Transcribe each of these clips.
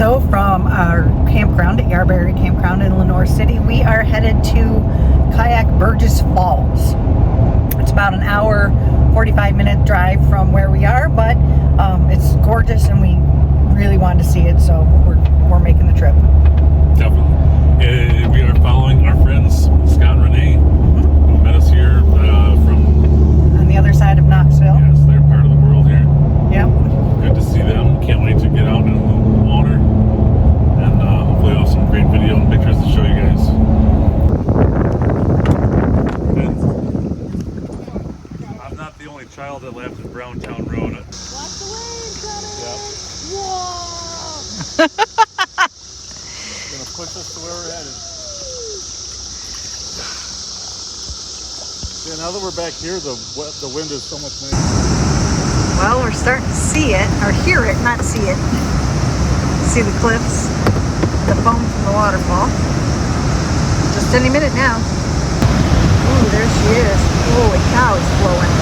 So from our campground at Yarberry Campground in Lenore City, we are headed to Kayak Burgess Falls. It's about an hour, 45-minute drive from where we are, but it's gorgeous and we really wanted to see it, so we're making the trip. Definitely. We are following our friends Scott and Renee, who met us here from on the other side of Knoxville. Yes, they're part of the world here. Yep. Good to see them. Can't wait to get out in the water, and hopefully I'll have some great video and pictures to show you guys. I'm not the only child that laughed at Browntown Road. Watch the waves, Johnny! Yep. Whoa! Gonna push us to where we're headed. Yeah, now that we're back here, the wind is so much nicer. Well, we're starting to see it, or hear it, not see it. See the cliffs, the foam from the waterfall. Just any minute now. Ooh, there she is. Holy cow, it's flowing.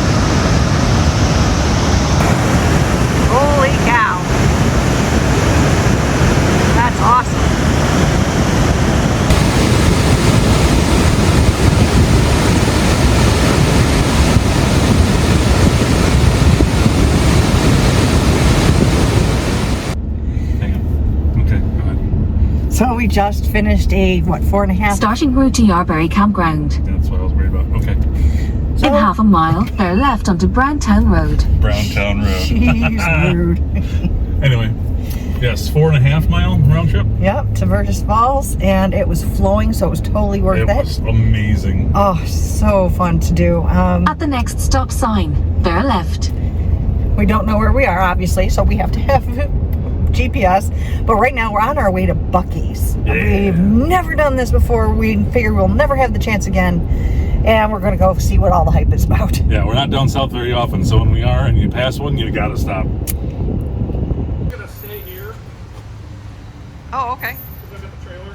Holy cow. That's awesome. So we just finished a, 4.5? Starting route to Yarberry Campground. That's what I was worried about. Okay. In half a mile, bear left onto Browntown Road. Browntown Road. Jeez, rude. Anyway, yes, 4.5 mile round trip. Yep, to Burgess Falls, and it was flowing, so it was totally worth it. It was amazing. Oh, so fun to do. At the next stop sign, bear left. We don't know where we are, obviously, so we have to have GPS, but right now we're on our way to Buc-ee's. Yeah. We've never done this before. We figure we'll never have the chance again, and we're going to go see what all the hype is about. Yeah, we're not down south very often, so when we are and you pass one, you gotta stop. I'm gonna stay here. Oh, okay. Look at the trailer.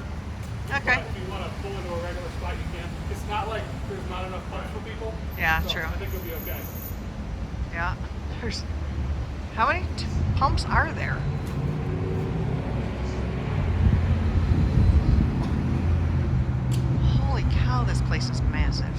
Okay. If you want to pull into a regular spot, you can. It's not like there's not enough pumps for people. Yeah, so true. I think it'll be okay. Yeah. There's, how many pumps are there? Holy cow, this place is massive.